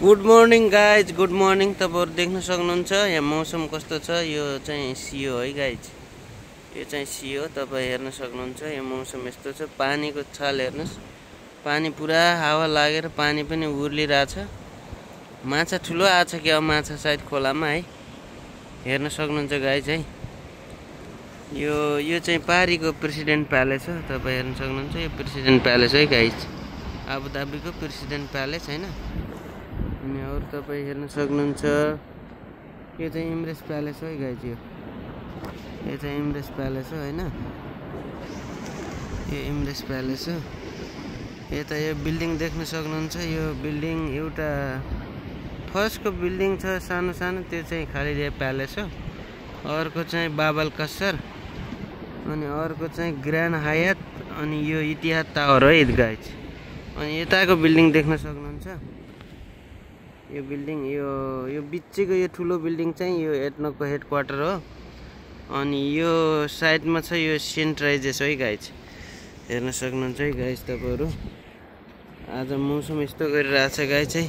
Good morning guys, good morning. तपाईहरु देख्न सक्नुहुन्छ यहाँ मौसम कस्तो छ। यो चाहिँ सियो है गाइज, यो चाहिँ सियो। तपाई हेर्न सक्नुहुन्छ यो मौसम यस्तो छ। पानीको छाल हेर्नुस्, पानी पुरा हावा लागेर पानी पनि उर्लिरहेछ। माछा ठुलो आछ कि अब माछा सायद खोलामा है, हेर्न सक्नुहुन्छ गाइज है। यो चाहिँ पारीको प्रेसिडेन्ट प्यालेस हो। तपाई हेर्न सक्नुहुन्छ यो प्रेसिडेन्ट प्यालेस है गाइज, आबुधाबीको प्रेसिडेन्ट प्यालेस हैन। अनि अरु तपाई हेर्न सक्नुहुन्छ यो चाहिँ इमरेस प्यालेस हो गाइज। यो चाहिँ इमरेस प्यालेस हो हैन, यो इमरेस प्यालेस हो। यता यो बिल्डिङ देख्न सक्नुहुन्छ। यो बिल्डिङ एउटा फर्स्टको बिल्डिङ छ सानो सानो, त्यो चाहिँ खाली प्यालेस हो। अर्को चाहिँ बाबल कसर, अनि अर्को चाहिँ ग्रान्ड हायत, अनि यो इतिहाद टावर हो गाइज। अनि यताको बिल्डिङ देख्न सक्नुहुन्छ। यो बिल्डिङ यो बिचको यो ठुलो बिल्डिङ चाहिँ यो एटनको हेडक्वार्टर हो। अनि यो साइडमा छ यो सेन्ट्राइजेस है गाइज, हेर्न सक्नुहुन्छ है गाइज तपाईहरु। आज मौसम यस्तो गरिरहेछ गाइज है।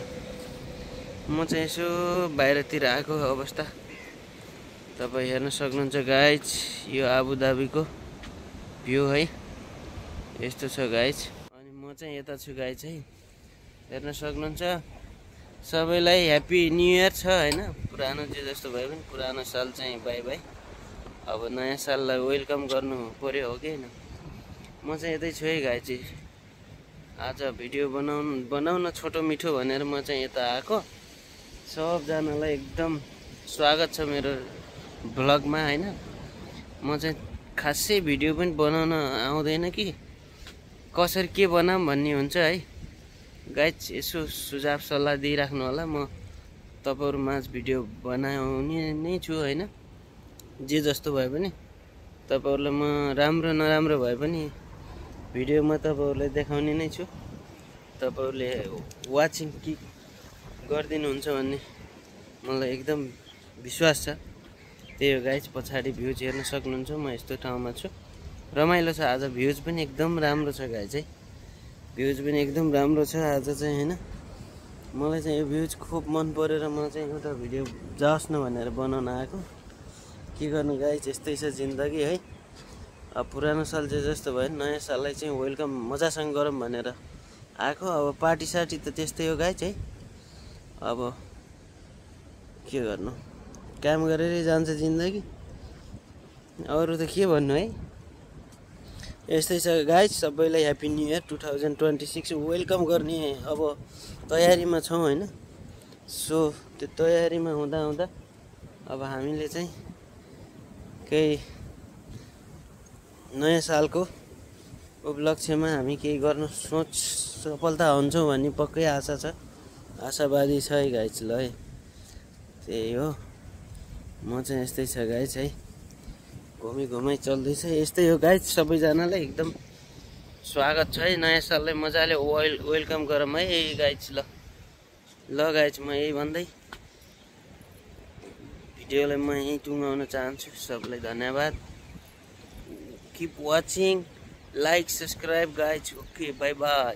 म चाहिँ यसो बाहिरतिर आएको अवस्था तपाई हेर्न सक्नुहुन्छ गाइज। यो आबुधाबीको भ्यू है, यस्तो छ गाइज। अनि म चाहिँ यता छु गाइज है, हेर्न सक्नुहुन्छ। सबैलाई ह्यापी न्यू इयर छ हैन। पुरानो जे जस्तो भए पनि पुरानो साल चाहिँ बाइ बाइ। अब नयाँ साललाई वेलकम गर्नु पर्यो हो कि हैन। म चाहिँ यतै छु है गाइज। आज भिडियो बनाउन छोटो मिठो भनेर म चाहिँ यता आएको। सबजनालाई एकदम स्वागत छ मेरो ब्लगमा हैन। म चाहिँ खासै भिडियो पनि बनाउन आउँदैन कि कसरी के बनाम भन्ने हुन्छ है गाइज। यसो सुझाव सल्लाह दिइराख्नु होला। म तपाईहरु माझ भिडियो बनाउने नै छु हैन। जे जस्तो भए पनि तपाईहरुलाई म राम्रो नराम्रो भए पनि भिडियो म तपाईहरुलाई देखाउने नै छु। तपाईहरुले वाचिङ कि गर्दिनुहुन्छ भन्ने मलाई एकदम विश्वास छ। त्यही हो गाइज, पछाडी भ्यूज हेर्न सक्नुहुन्छ। म यस्तो ठाउँमा छु, रमाइलो छ आज। भ्यूज पनि एकदम राम्रो छ गाइज है, भ्यूज पनि एकदम राम्रो छ आज चाहिँ हैन। मलाई चाहिँ यो भ्यूज खुब मन परेर म चाहिँ एउटा भिडियो जाओस् न भनेर बनाउन आएको। के गर्नु गाइज, यस्तै छ जिन्दगी है। अब पुरानो साल जे जस्तो भयो नयाँ साललाई चाहिँ वेलकम मजासँग गरौँ भनेर आएको। अब पार्टी सार्टी त त्यस्तै हो गाइज है। अब के गर्नु, काम गरेरै जान्छ जिन्दगी, अरु त के भन्नु है। यस्तै छ गाइज। सबैलाई ह्यापी न्यू इयर 2026 वेलकम गर्ने अब तयारीमा छौं हैन। सो त्यो तयारीमा हुँदा हुँदा अब हामीले चाहिँ केही नयाँ सालको उपलक्ष्यमा हामी केही गर्न सफलता हुन्छौं भन्ने पक्कै आशा छ, आशावादी छ है गाइज। ल है, त्यही हो। म चाहिँ यस्तै छ गाइज है, घुमी चल्दैछ। यस्तै हो गाइज, सबैजनालाई एकदम स्वागत छ है। नयाँ साललाई मजाले वेलकम गरौँ है गाइज। ल गाइज, म यही भन्दै भिडियोलाई म यही टुङ्गाउन चाहन्छु। सबैलाई धन्यवाद। Keep watching, like, subscribe guys. Okay, bye bye.